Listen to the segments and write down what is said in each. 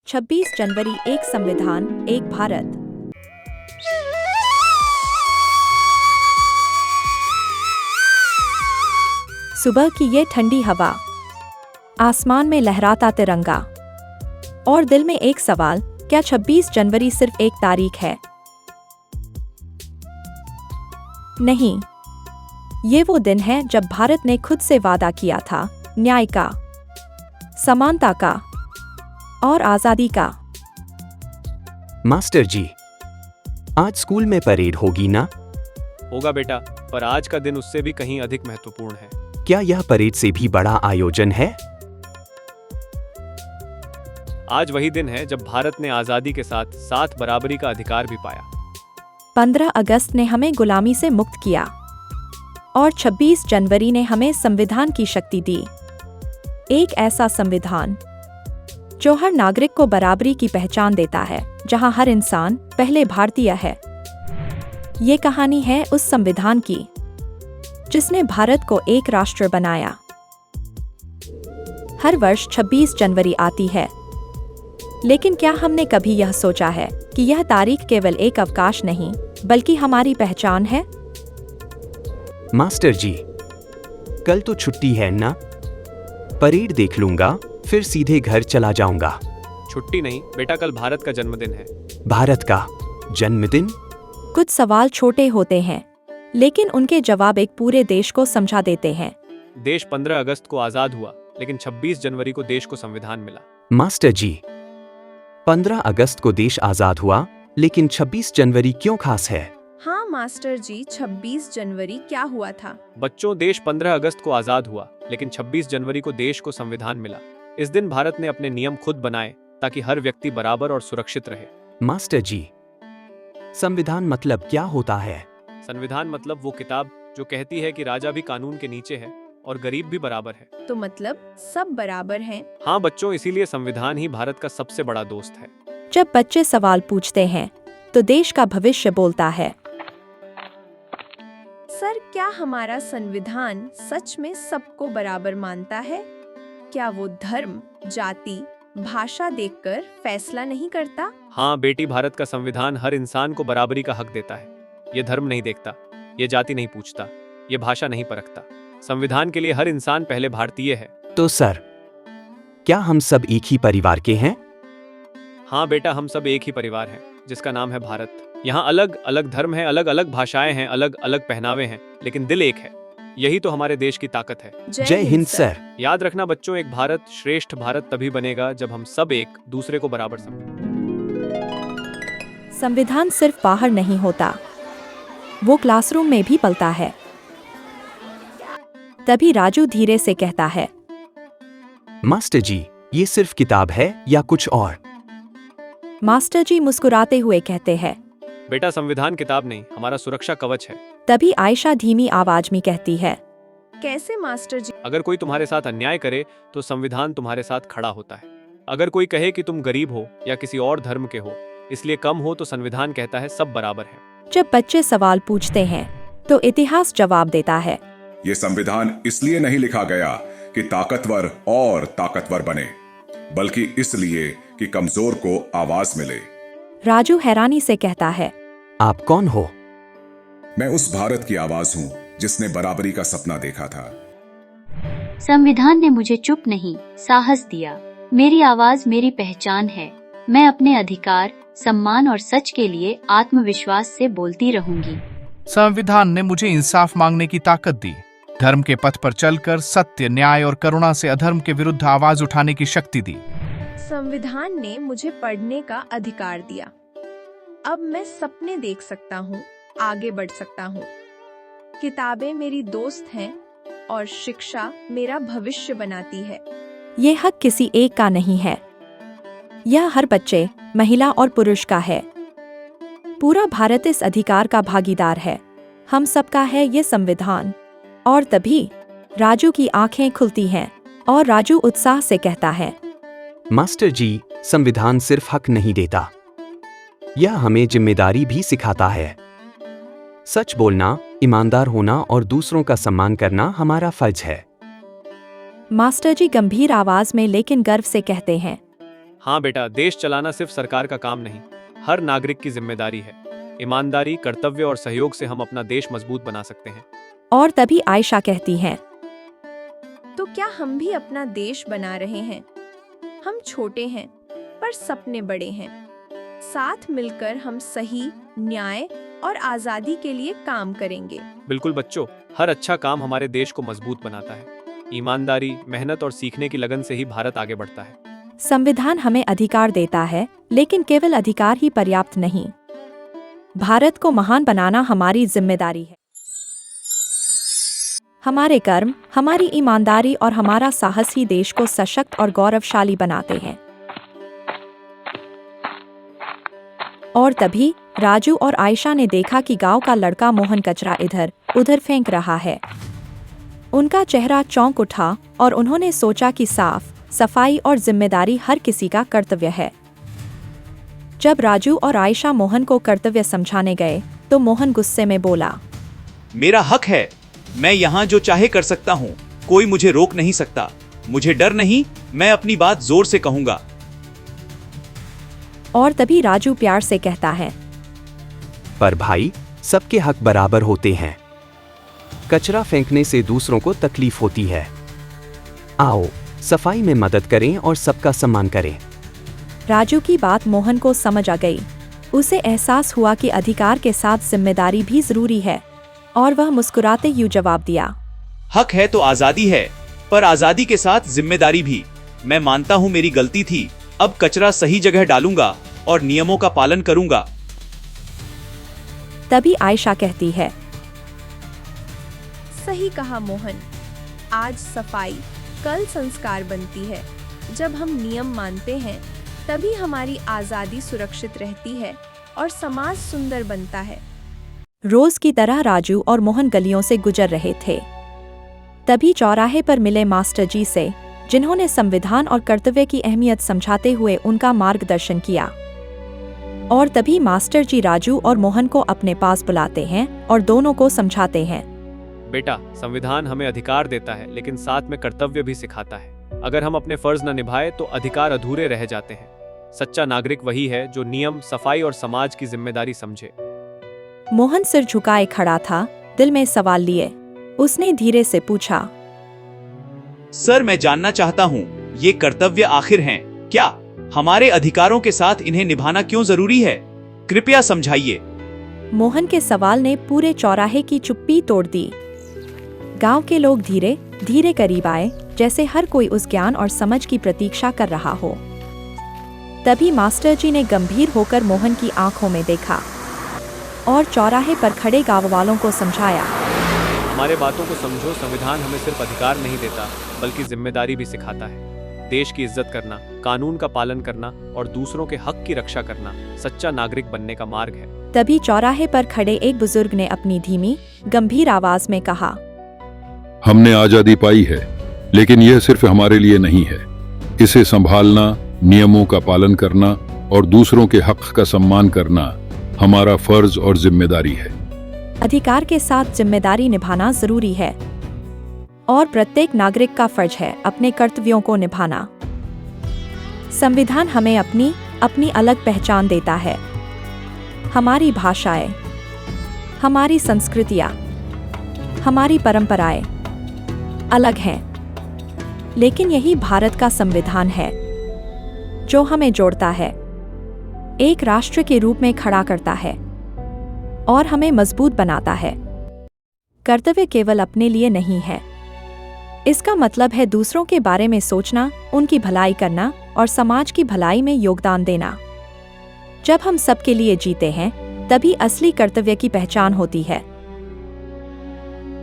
26 जनवरी, एक संविधान, एक भारत। सुबह की ये ठंडी हवा, आसमान में लहराता तिरंगा और दिल में एक सवाल, क्या 26 जनवरी सिर्फ एक तारीख है? नहीं, ये वो दिन है जब भारत ने खुद से वादा किया था न्याय का, समानता का और आजादी का। मास्टर जी, आज स्कूल में परेड होगी ना? होगा बेटा, पर आज का दिन उससे भी कहीं अधिक महत्वपूर्ण है। क्या यह परेड से भी बड़ा आयोजन है? आज वही दिन है जब भारत ने आजादी के साथ साथ बराबरी का अधिकार भी पाया। 15 अगस्त ने हमें गुलामी से मुक्त किया और 26 जनवरी ने हमें संविधान की शक्ति दी। एक ऐसा संविधान जो हर नागरिक को बराबरी की पहचान देता है, जहां हर इंसान पहले भारतीय है। ये कहानी है उस संविधान की जिसने भारत को एक राष्ट्र बनाया। हर वर्ष 26 जनवरी आती है, लेकिन क्या हमने कभी यह सोचा है कि यह तारीख केवल एक अवकाश नहीं, बल्कि हमारी पहचान है? मास्टर जी, कल तो छुट्टी है ना? परेड देख लूंगा, फिर सीधे घर चला जाऊंगा। छुट्टी नहीं बेटा, कल भारत का जन्मदिन है। भारत का जन्मदिन? कुछ सवाल छोटे होते हैं, लेकिन उनके जवाब एक पूरे देश को समझा देते हैं। देश 15 अगस्त को आजाद हुआ, लेकिन 26 जनवरी को देश को संविधान मिला। मास्टर जी, 15 अगस्त को देश आजाद हुआ, लेकिन 26 जनवरी क्यों खास है? हाँ मास्टर जी, 26 जनवरी क्या हुआ था? बच्चों, देश 15 अगस्त को आजाद हुआ, लेकिन 26 जनवरी को देश को संविधान मिला। इस दिन भारत ने अपने नियम खुद बनाए ताकि हर व्यक्ति बराबर और सुरक्षित रहे। मास्टर जी, संविधान मतलब क्या होता है? संविधान मतलब वो किताब जो कहती है कि राजा भी कानून के नीचे है और गरीब भी बराबर है। तो मतलब सब बराबर हैं? हाँ बच्चों, इसीलिए संविधान ही भारत का सबसे बड़ा दोस्त है। जब बच्चे सवाल पूछते हैं, तो देश का भविष्य बोलता है। सर, क्या हमारा संविधान सच में सबको बराबर मानता है? क्या वो धर्म, जाति, भाषा देखकर फैसला नहीं करता? हाँ बेटी, भारत का संविधान हर इंसान को बराबरी का हक देता है। ये धर्म नहीं देखता, ये जाति नहीं पूछता, ये भाषा नहीं परखता। संविधान के लिए हर इंसान पहले भारतीय है। तो सर, क्या हम सब एक ही परिवार के हैं? हाँ बेटा, हम सब एक ही परिवार हैं, जिसका नाम है भारत। यहाँ अलग अलग धर्म हैं, अलग अलग भाषाएं हैं, अलग अलग पहनावे हैं, लेकिन दिल एक है। यही तो हमारे देश की ताकत है। जय हिंद सर। याद रखना बच्चों, एक भारत श्रेष्ठ भारत तभी बनेगा जब हम सब एक दूसरे को बराबर समझें। संविधान सिर्फ बाहर नहीं होता, वो क्लासरूम में भी पलता है। तभी राजू धीरे से कहता है, मास्टर जी, ये सिर्फ किताब है या कुछ और? मास्टर जी मुस्कुराते हुए कहते हैं, बेटा, संविधान किताब नहीं, हमारा सुरक्षा कवच है। तभी आयशा धीमी आवाज में कहती है, कैसे मास्टर जी? अगर कोई तुम्हारे साथ अन्याय करे तो संविधान तुम्हारे साथ खड़ा होता है। अगर कोई कहे कि तुम गरीब हो या किसी और धर्म के हो, इसलिए कम हो, तो संविधान कहता है सब बराबर है। जब बच्चे सवाल पूछते हैं, तो इतिहास जवाब देता है, ये संविधान इसलिए नहीं लिखा गया कि ताकतवर और ताकतवर बने, बल्कि इसलिए कि कमजोर को आवाज मिले। राजू हैरानी से कहता है, आप कौन हो? मैं उस भारत की आवाज हूँ जिसने बराबरी का सपना देखा था। संविधान ने मुझे चुप नहीं, साहस दिया। मेरी आवाज मेरी पहचान है। मैं अपने अधिकार, सम्मान और सच के लिए आत्मविश्वास से बोलती रहूंगी। संविधान ने मुझे इंसाफ मांगने की ताकत दी, धर्म के पथ पर चलकर सत्य, न्याय और करुणा से अधर्म के विरुद्ध आवाज उठाने की शक्ति दी। संविधान ने मुझे पढ़ने का अधिकार दिया। अब मैं सपने देख सकता हूँ, आगे बढ़ सकता हूँ। किताबें मेरी दोस्त हैं और शिक्षा मेरा भविष्य बनाती है। ये हक किसी एक का नहीं है, यह हर बच्चे, महिला और पुरुष का है। पूरा भारत इस अधिकार का भागीदार है। हम सबका है ये संविधान। और तभी राजू की आंखें खुलती हैं और राजू उत्साह से कहता है, मास्टर जी, संविधान सिर्फ हक नहीं देता, यह हमें जिम्मेदारी भी सिखाता है। सच बोलना, ईमानदार होना और दूसरों का सम्मान करना हमारा फर्ज है। मास्टर जी गंभीर आवाज में लेकिन गर्व से कहते हैं, हाँ बेटा, देश चलाना सिर्फ सरकार का काम नहीं, हर नागरिक की जिम्मेदारी है। ईमानदारी, कर्तव्य और सहयोग से हम अपना देश मजबूत बना सकते हैं। और तभी आयशा कहती हैं, तो क्या हम भी अपना देश बना रहे हैं? हम छोटे हैं पर सपने बड़े हैं। साथ मिलकर हम सही, न्याय और आजादी के लिए काम करेंगे। बिल्कुल बच्चों, हर अच्छा काम हमारे देश को मजबूत बनाता है। ईमानदारी, मेहनत और सीखने की लगन से ही भारत आगे बढ़ता है। संविधान हमें अधिकार देता है, लेकिन केवल अधिकार ही पर्याप्त नहीं। भारत को महान बनाना हमारी जिम्मेदारी है। हमारे कर्म, हमारी ईमानदारी और हमारा साहस ही देश को सशक्त और गौरवशाली बनाते हैं। और तभी राजू और आयशा ने देखा कि गांव का लड़का मोहन कचरा इधर उधर फेंक रहा है। उनका चेहरा चौंक उठा और उन्होंने सोचा कि साफ सफाई और जिम्मेदारी हर किसी का कर्तव्य है। जब राजू और आयशा मोहन को कर्तव्य समझाने गए तो मोहन गुस्से में बोला, मेरा हक है, मैं यहाँ जो चाहे कर सकता हूँ, कोई मुझे रोक नहीं सकता। मुझे डर नहीं, मैं अपनी बात जोर से कहूँगा। और तभी राजू प्यार से कहता है, पर भाई, सबके हक बराबर होते हैं। कचरा फेंकने से दूसरों को तकलीफ होती है। आओ, सफाई में मदद करें और सबका सम्मान करें। राजू की बात मोहन को समझ आ गई। उसे एहसास हुआ कि अधिकार के साथ जिम्मेदारी भी जरूरी है, और वह मुस्कुराते यूं जवाब दिया, हक है तो आजादी है, पर आजादी के साथ जिम्मेदारी भी। मैं मानता हूँ मेरी गलती थी, अब कचरा सही जगह डालूंगा और नियमों का पालन करूंगा। तभी आयशा कहती है, सही कहा मोहन, आज सफाई कल संस्कार बनती है। जब हम नियम मानते हैं तभी हमारी आजादी सुरक्षित रहती है और समाज सुंदर बनता है। रोज की तरह राजू और मोहन गलियों से गुजर रहे थे। तभी चौराहे पर मिले मास्टर जी से, जिन्होंने संविधान और कर्तव्य की अहमियत समझाते हुए उनका मार्गदर्शन किया। और तभी मास्टर जी राजू और मोहन को अपने पास बुलाते हैं और दोनों को समझाते हैं, बेटा, संविधान हमें अधिकार देता है, लेकिन साथ में कर्तव्य भी सिखाता है। अगर हम अपने फर्ज न निभाए तो अधिकार अधूरे रह जाते हैं। सच्चा नागरिक वही है जो नियम, सफाई और समाज की जिम्मेदारी समझे। मोहन सिर झुकाए खड़ा था, दिल में सवाल लिए। उसने धीरे से पूछा, सर, मैं जानना चाहता हूँ, ये कर्तव्य आखिर हैं क्या? हमारे अधिकारों के साथ इन्हें निभाना क्यों जरूरी है? कृपया समझाइए। मोहन के सवाल ने पूरे चौराहे की चुप्पी तोड़ दी। गांव के लोग धीरे धीरे करीब आए, जैसे हर कोई उस ज्ञान और समझ की प्रतीक्षा कर रहा हो। तभी मास्टर जी ने गंभीर होकर मोहन की आंखों में देखा और चौराहे पर खड़े गांव वालों को समझाया, हमारे बातों को समझो। संविधान हमें सिर्फ अधिकार नहीं देता, बल्कि जिम्मेदारी भी सिखाता है। देश की इज्जत करना, कानून का पालन करना और दूसरों के हक की रक्षा करना सच्चा नागरिक बनने का मार्ग है। तभी चौराहे पर खड़े एक बुजुर्ग ने अपनी धीमी, गंभीर आवाज में कहा, हमने आजादी पाई है, लेकिन यह सिर्फ हमारे लिए नहीं है। इसे संभालना, नियमों का पालन करना और दूसरों के हक का सम्मान करना हमारा फर्ज और जिम्मेदारी है। अधिकार के साथ जिम्मेदारी निभाना जरूरी है, और प्रत्येक नागरिक का फर्ज है अपने कर्तव्यों को निभाना। संविधान हमें अपनी अलग पहचान देता है। हमारी भाषाएं, हमारी संस्कृतियां, हमारी परंपराएं अलग हैं, लेकिन यही भारत का संविधान है जो हमें जोड़ता है, एक राष्ट्र के रूप में खड़ा करता है और हमें मजबूत बनाता है। कर्तव्य केवल अपने लिए नहीं है, इसका मतलब है दूसरों के बारे में सोचना, उनकी भलाई करना और समाज की भलाई में योगदान देना। जब हम सबके लिए जीते हैं, तभी असली कर्तव्य की पहचान होती है।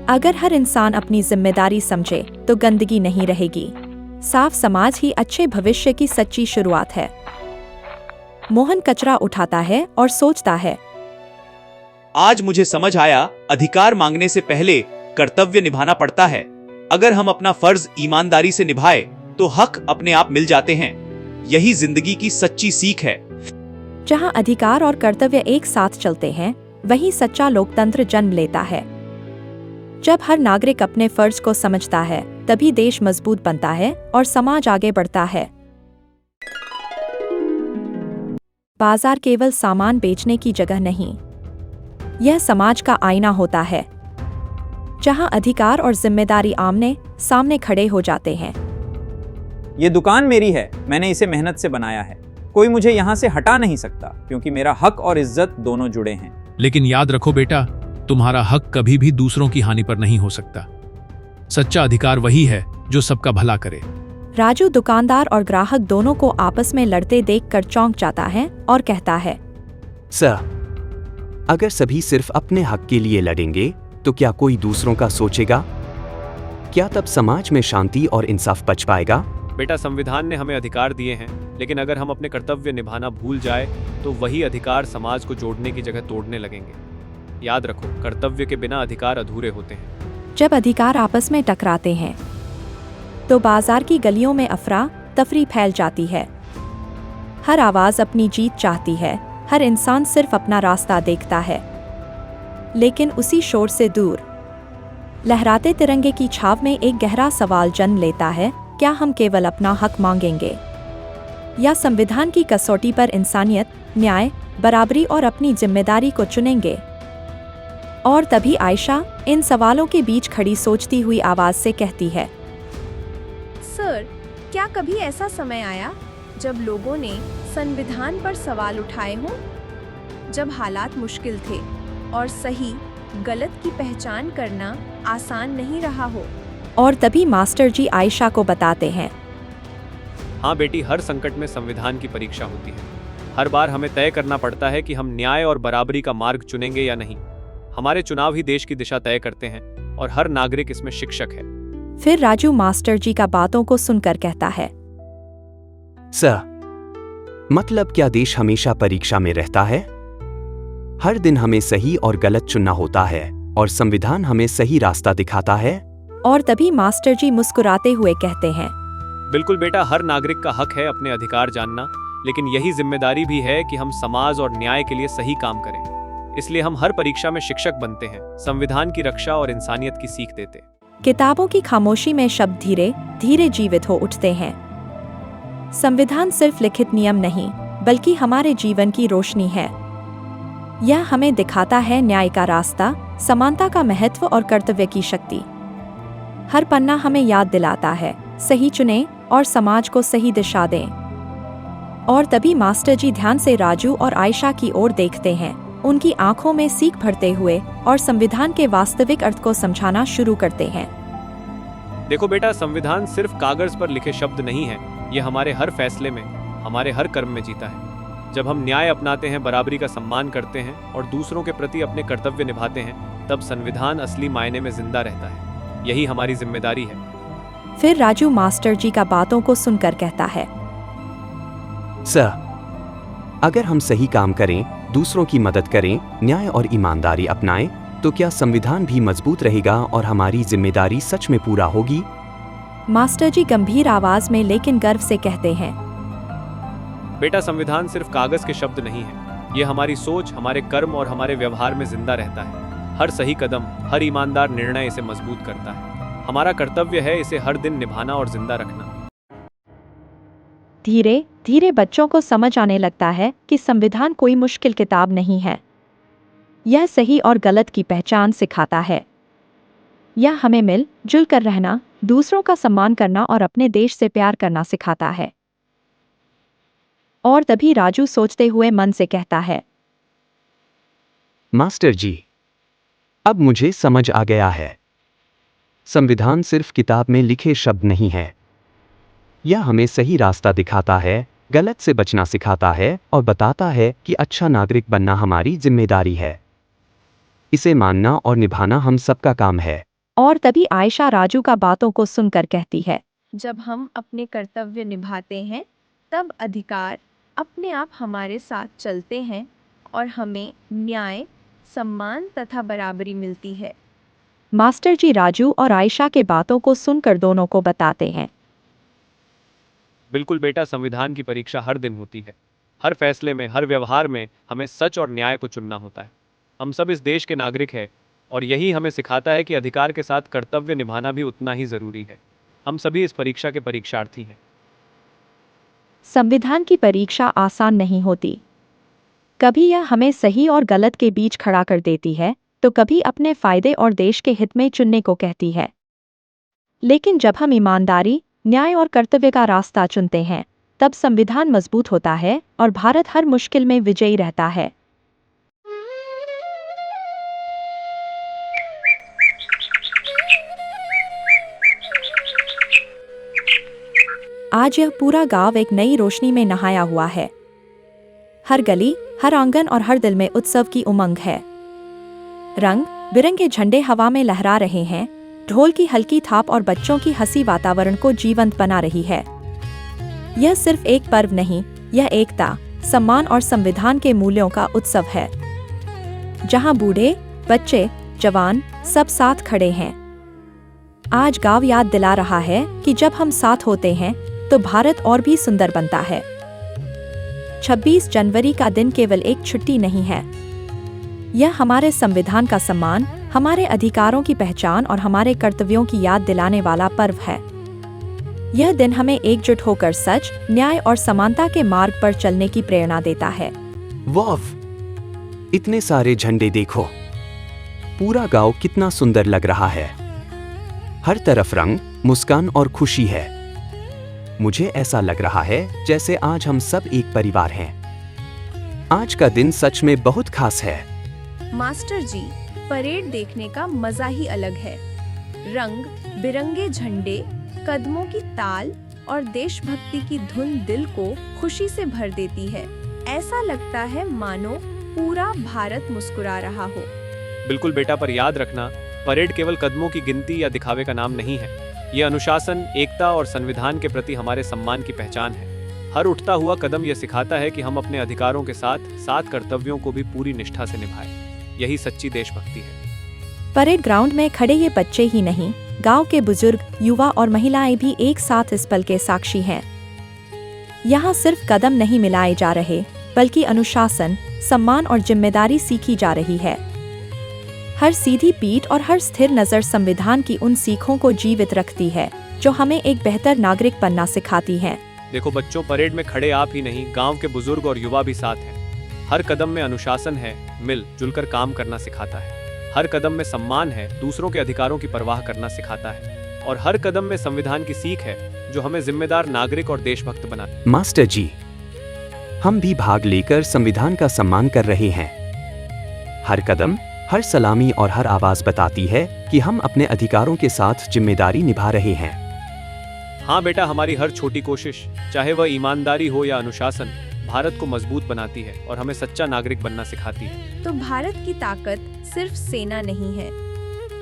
अगर हर इंसान अपनी जिम्मेदारी समझे तो गंदगी नहीं रहेगी। साफ समाज ही अच्छे भविष्य की सच्ची शुरुआत है। मोहन कचरा उठाता है और सोचता है, आज मुझे समझ आया, अधिकार मांगने से पहले कर्तव्य निभाना पड़ता है। अगर हम अपना फर्ज ईमानदारी से निभाए तो हक अपने आप मिल जाते हैं। यही जिंदगी की सच्ची सीख है। जहां अधिकार और कर्तव्य एक साथ चलते हैं, वहीं सच्चा लोकतंत्र जन्म लेता है। जब हर नागरिक अपने फर्ज को समझता है, तभी देश मजबूत बनता है और समाज आगे बढ़ता है। बाजार केवल सामान बेचने की जगह नहीं, यह समाज का आईना होता है, जहां अधिकार और जिम्मेदारी आमने सामने खड़े हो जाते हैं। ये दुकान मेरी है, मैंने इसे मेहनत से बनाया है। कोई मुझे यहाँ से हटा नहीं सकता, क्योंकि मेरा हक और इज्जत दोनों जुड़े हैं। लेकिन याद रखो बेटा, तुम्हारा हक कभी भी दूसरों की हानि पर नहीं हो सकता। सच्चा अधिकार वही है जो सबका भला करे। राजू दुकानदार और ग्राहक दोनों को आपस में लड़ते देखकर चौंक जाता है और कहता है, सर, अगर सभी सिर्फ अपने हक के लिए लड़ेंगे तो क्या कोई दूसरों का सोचेगा? क्या तब समाज में शांति और इंसाफ बच पाएगा? बेटा, संविधान ने हमें अधिकार दिए हैं, लेकिन अगर हम अपने कर्तव्य निभाना भूल जाए तो वही अधिकार समाज को जोड़ने की जगह तोड़ने लगेंगे। याद रखो, कर्तव्य के बिना अधिकार अधूरे होते हैं। जब अधिकार आपस में टकराते हैं तो बाजार की गलियों में अफरा तफरी फैल जाती है। हर आवाज अपनी जीत चाहती है, हर इंसान सिर्फ अपना रास्ता देखता है। लेकिन उसी शोर से दूर लहराते तिरंगे की छाव में एक गहरा सवाल जन्म लेता है, क्या हम केवल अपना हक मांगेंगे या संविधान की कसौटी पर इंसानियत, न्याय, बराबरी और अपनी जिम्मेदारी को चुनेंगे? और तभी आयशा इन सवालों के बीच खड़ी सोचती हुई आवाज से कहती है, सर, क्या कभी ऐसा समय आया जब लोगों ने संविधान पर सवाल उठाए हों? जब हालात मुश्किल थे और सही गलत की पहचान करना आसान नहीं रहा हो? और तभी मास्टर जी आयशा को बताते हैं, हाँ बेटी, हर संकट में संविधान की परीक्षा होती है। हर बार हमें तय करना पड़ता है कि हम न्याय और बराबरी का मार्ग चुनेंगे या नहीं। हमारे चुनाव ही देश की दिशा तय करते हैं और हर नागरिक इसमें शिक्षक है। फिर राजू मास्टर जी का बातों को सुनकर कहता है, सर, मतलब क्या देश हमेशा परीक्षा में रहता है? हर दिन हमें सही और गलत चुनना होता है और संविधान हमें सही रास्ता दिखाता है। और तभी मास्टर जी मुस्कुराते हुए कहते हैं, बिल्कुल बेटा, हर नागरिक का हक है अपने अधिकार जानना, लेकिन यही जिम्मेदारी भी है कि हम समाज और न्याय के लिए सही काम करें। इसलिए हम हर परीक्षा में शिक्षक बनते हैं, संविधान की रक्षा और इंसानियत की सीख देते। किताबों की खामोशी में शब्द धीरे धीरे जीवित हो उठते हैं। संविधान सिर्फ लिखित नियम नहीं, बल्कि हमारे जीवन की रोशनी है। यह हमें दिखाता है न्याय का रास्ता, समानता का महत्व और कर्तव्य की शक्ति। हर पन्ना हमें याद दिलाता है, सही चुनें और समाज को सही दिशा दें। और तभी मास्टर जी ध्यान से राजू और आयशा की ओर देखते हैं, उनकी आंखों में सीख भरते हुए, और संविधान के वास्तविक अर्थ को समझाना शुरू करते हैं। देखो बेटा, संविधान सिर्फ कागज पर लिखे शब्द नहीं है, यह हमारे हर फैसले में, हमारे हर कर्म में जीता है। जब हम न्याय अपनाते हैं, बराबरी का सम्मान करते हैं और दूसरों के प्रति अपने कर्तव्य निभाते हैं, तब संविधान असली मायने में जिंदा रहता है। यही हमारी जिम्मेदारी है। फिर राजू मास्टर जी का बातों को सुनकर कहता है, सर, अगर हम सही काम करें, दूसरों की मदद करें, न्याय और ईमानदारी अपनाएं, तो क्या संविधान भी मजबूत रहेगा और हमारी जिम्मेदारी सच में पूरा होगी? मास्टर जी गंभीर आवाज में लेकिन गर्व से कहते हैं, बेटा, संविधान सिर्फ कागज के शब्द नहीं है, यह हमारी सोच, हमारे कर्म और हमारे व्यवहार में जिंदा रहता है। हर सही कदम, हर ईमानदार निर्णय इसे मजबूत करता है। हमारा कर्तव्य है इसे हर दिन निभाना और जिंदा रखना। धीरे धीरे बच्चों को समझ आने लगता है कि संविधान कोई मुश्किल किताब नहीं है। यह सही और गलत की पहचान सिखाता है। यह हमें मिल जुल कर रहना, दूसरों का सम्मान करना और अपने देश से प्यार करना सिखाता है। और तभी राजू सोचते हुए मन से कहता है, मास्टर जी, अब मुझे समझ आ गया है। संविधान सिर्फ किताब में लिखे शब्द नहीं है। यह हमें सही रास्ता दिखाता है, गलत से बचना सिखाता है और बताता है कि अच्छा नागरिक बनना हमारी जिम्मेदारी है। इसे मानना और निभाना हम सबका काम है। और तभी आयशा राजू का बातों को सुनकर कहती है, जब हम अपने कर्तव्य निभाते हैं, तब अधिकार अपने आप हमारे साथ चलते हैं और हमें न्याय, सम्मान तथा बराबरी मिलती है। मास्टर जी राजू और आयशा के बातों को सुनकर दोनों को बताते हैं, बिल्कुल बेटा, संविधान की परीक्षा हर दिन होती है। हर फैसले में, हर व्यवहार में हमें सच और न्याय को चुनना होता है। हम सब इस देश के नागरिक हैं और यही हमें सिखाता है कि अधिकार के साथ कर्तव्य निभाना भी उतना ही जरूरी है। हम सभी इस परीक्षा के परीक्षार्थी हैं। संविधान की परीक्षा आसान नहीं होती। कभी यह हमें सही और गलत के बीच खड़ा कर देती है, तो कभी अपने फायदे और देश के हित में चुनने को कहती है। लेकिन जब हम ईमानदारी, न्याय और कर्तव्य का रास्ता चुनते हैं, तब संविधान मजबूत होता है और भारत हर मुश्किल में विजयी रहता है। आज यह पूरा गांव एक नई रोशनी में नहाया हुआ है। हर गली, हर आंगन और हर दिल में उत्सव की उमंग है। रंग बिरंगे झंडे हवा में लहरा रहे हैं, ढोल की हल्की थाप और बच्चों की हंसी वातावरण को जीवंत बना रही है। यह सिर्फ एक पर्व नहीं, यह एकता, सम्मान और संविधान के मूल्यों का उत्सव है, जहां बूढ़े, बच्चे, जवान सब साथ खड़े हैं। आज गांव याद दिला रहा है कि जब हम साथ होते हैं तो भारत और भी सुंदर बनता है। 26 जनवरी का दिन केवल एक छुट्टी नहीं है, यह हमारे संविधान का सम्मान, हमारे अधिकारों की पहचान और हमारे कर्तव्यों की याद दिलाने वाला पर्व है। यह दिन हमें एकजुट होकर सच, न्याय और समानता के मार्ग पर चलने की प्रेरणा देता है। वाह! इतने सारे झंडे देखो, पूरा गांव कितना सुंदर लग रहा है। हर तरफ रंग, मुस्कान और खुशी है। मुझे ऐसा लग रहा है जैसे आज हम सब एक परिवार हैं। आज का दिन सच में बहुत खास है। मास्टर जी, परेड देखने का मजा ही अलग है। रंग बिरंगे झंडे, कदमों की ताल और देशभक्ति की धुन दिल को खुशी से भर देती है। ऐसा लगता है मानो पूरा भारत मुस्कुरा रहा हो। बिल्कुल बेटा, पर याद रखना, परेड केवल कदमों की गिनती या दिखावे का नाम नहीं है। ये अनुशासन, एकता और संविधान के प्रति हमारे सम्मान की पहचान है। हर उठता हुआ कदम यह सिखाता है कि हम अपने अधिकारों के साथ साथ कर्तव्यों को भी पूरी निष्ठा से निभाएं। यही सच्ची देशभक्ति है। परेड ग्राउंड में खड़े ये बच्चे ही नहीं, गांव के बुजुर्ग, युवा और महिलाएं भी एक साथ इस पल के साक्षी हैं। यहाँ सिर्फ कदम नहीं मिलाए जा रहे, बल्कि अनुशासन, सम्मान और जिम्मेदारी सीखी जा रही है। हर सीधी पीठ और हर स्थिर नजर संविधान की उन सीखों को जीवित रखती है, जो हमें एक बेहतर नागरिक बनना सिखाती हैं। देखो बच्चों, परेड में खड़े आप ही नहीं, गांव के बुजुर्ग और युवा भी साथ हैं। हर कदम में अनुशासन है, मिल जुलकर काम करना सिखाता है। हर कदम में सम्मान है, दूसरों के अधिकारों की परवाह करना सिखाता है। और हर कदम में संविधान की सीख है, जो हमें जिम्मेदार नागरिक और देशभक्त बनाती है। मास्टर जी, हम भी भाग लेकर संविधान का सम्मान कर रहे हैं। हर कदम, हर सलामी और हर आवाज बताती है कि हम अपने अधिकारों के साथ जिम्मेदारी निभा रहे हैं। हाँ बेटा, हमारी हर छोटी कोशिश, चाहे वह ईमानदारी हो या अनुशासन, भारत को मजबूत बनाती है और हमें सच्चा नागरिक बनना सिखाती है। तो भारत की ताकत सिर्फ सेना नहीं है,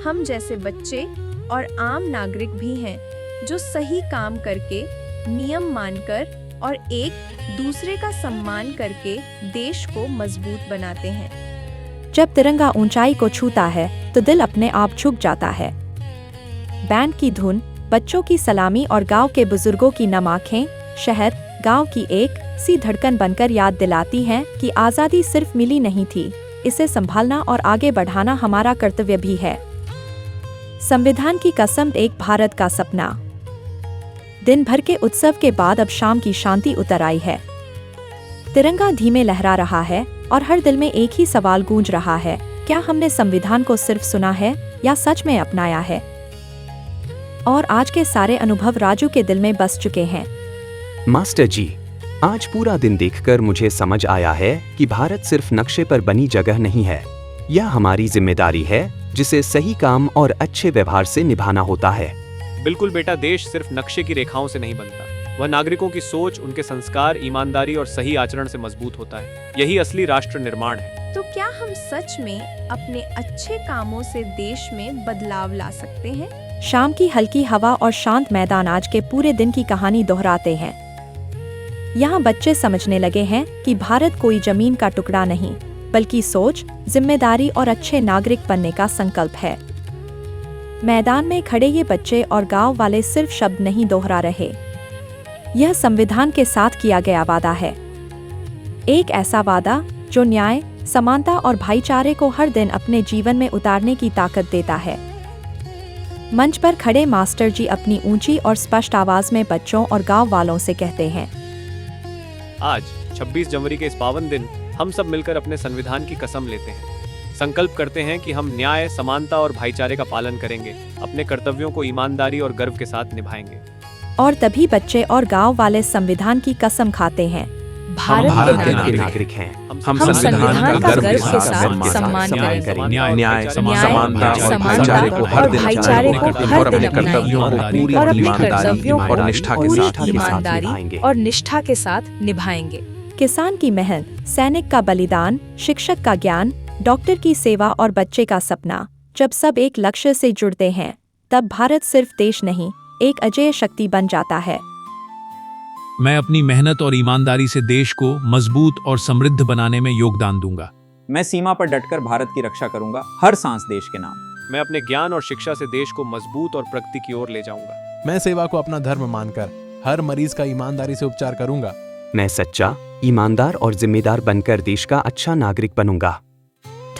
हम जैसे बच्चे और आम नागरिक भी हैं, जो सही काम करके, नियम मानकर और एक दूसरे का सम्मान करके देश को मजबूत बनाते हैं। जब तिरंगा ऊंचाई को छूता है तो दिल अपने आप झुक जाता है। बैंड की धुन, बच्चों की सलामी और गांव के बुजुर्गों की नम आंखें शहर, गांव की एक सी धड़कन बनकर याद दिलाती हैं कि आज़ादी सिर्फ मिली नहीं थी, इसे संभालना और आगे बढ़ाना हमारा कर्तव्य भी है। संविधान की कसम, एक भारत का सपना। दिन भर के उत्सव के बाद अब शाम की शांति उतर आई है। तिरंगा धीमे लहरा रहा है और हर दिल में एक ही सवाल गूंज रहा है, क्या हमने संविधान को सिर्फ सुना है या सच में अपनाया है? और आज के सारे अनुभव राजू के दिल में बस चुके हैं। मास्टर जी, आज पूरा दिन देखकर मुझे समझ आया है कि भारत सिर्फ नक्शे पर बनी जगह नहीं है, यह हमारी जिम्मेदारी है, जिसे सही काम और अच्छे व्यवहार से निभाना होता है। बिल्कुल बेटा, देश सिर्फ नक्शे की रेखाओं से नहीं बनता, वह नागरिकों की सोच, उनके संस्कार, ईमानदारी और सही आचरण से मजबूत होता है। यही असली राष्ट्र निर्माण है। तो क्या हम सच में अपने अच्छे कामों से देश में बदलाव ला सकते हैं? शाम की हल्की हवा और शांत मैदान आज के पूरे दिन की कहानी दोहराते हैं। यहाँ बच्चे समझने लगे हैं कि भारत कोई जमीन का टुकड़ा नहीं, बल्कि सोच, जिम्मेदारी और अच्छे नागरिक बनने का संकल्प है। मैदान में खड़े ये बच्चे और गांव वाले सिर्फ शब्द नहीं दोहरा रहे, यह संविधान के साथ किया गया वादा है। एक ऐसा वादा जो न्याय, समानता और भाईचारे को हर दिन अपने जीवन में उतारने की ताकत देता है। मंच पर खड़े मास्टर जी अपनी ऊंची और स्पष्ट आवाज में बच्चों और गांव वालों से कहते हैं, आज 26 जनवरी के इस पावन दिन हम सब मिलकर अपने संविधान की कसम लेते हैं। संकल्प करते हैं कि हम न्याय, समानता और भाईचारे का पालन करेंगे, अपने कर्तव्यों को ईमानदारी और गर्व के साथ निभाएंगे। और तभी बच्चे और गांव वाले संविधान की कसम खाते हैं। भारत के नागरिक हैं। हम संविधान का गर्व के साथ सम्मान करेंगे। न्याय, समानता और भाईचारे को हर दिन अपनाएंगे और अपने कर्तव्यों को पूरी ईमानदारी और निष्ठा के साथ निभाएंगे। और निष्ठा के साथ निभाएंगे। किसान की मेहनत, सैनिक का बलिदान, शिक्षक का ज्ञान, डॉक्टर की सेवा और बच्चे का सपना, जब सब एक लक्ष्य से जुड़ते हैं, तब भारत सिर्फ देश नहीं, एक अजेय शक्ति बन जाता है। मैं अपनी मेहनत और ईमानदारी से देश को मजबूत और समृद्ध बनाने में योगदान दूंगा। मैं सीमा पर डटकर भारत की रक्षा करूंगा, हर सांस देश के नाम। मैं अपने ज्ञान और शिक्षा से देश को मजबूत और प्रगति की ओर ले जाऊंगा। मैं सेवा को अपना धर्म मानकर हर मरीज का ईमानदारी से उपचार करूंगा। मैं सच्चा, ईमानदार और जिम्मेदार बनकर देश का अच्छा नागरिक बनूंगा।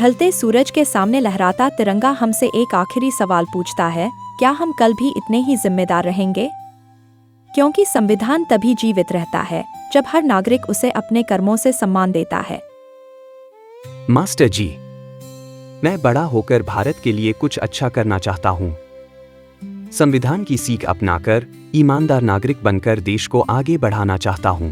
ढलते सूरज के सामने लहराता तिरंगा हमसे एक आखिरी सवाल पूछता है, क्या हम कल भी इतने ही जिम्मेदार रहेंगे? क्योंकि संविधान तभी जीवित रहता है जब हर नागरिक उसे अपने कर्मों से सम्मान देता है। मास्टर जी, मैं बड़ा होकर भारत के लिए कुछ अच्छा करना चाहता हूँ। संविधान की सीख अपनाकर ईमानदार नागरिक बनकर देश को आगे बढ़ाना चाहता हूँ।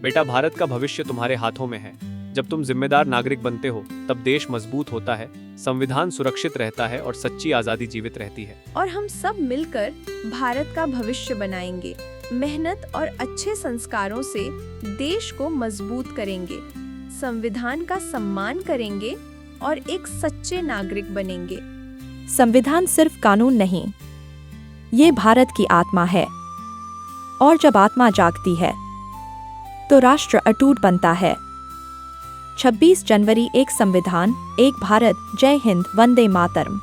बेटा, भारत का भविष्य तुम्हारे हाथों में है। जब तुम जिम्मेदार नागरिक बनते हो तब देश मजबूत होता है, संविधान सुरक्षित रहता है और सच्ची आजादी जीवित रहती है। और हम सब मिलकर भारत का भविष्य बनाएंगे, मेहनत और अच्छे संस्कारों से देश को मजबूत करेंगे, संविधान का सम्मान करेंगे और एक सच्चे नागरिक बनेंगे। संविधान सिर्फ कानून नहीं, ये भारत की आत्मा है। और जब आत्मा जागती है तो राष्ट्र अटूट बनता है। 26 जनवरी, एक संविधान, एक भारत। जय हिंद, वंदे मातरम।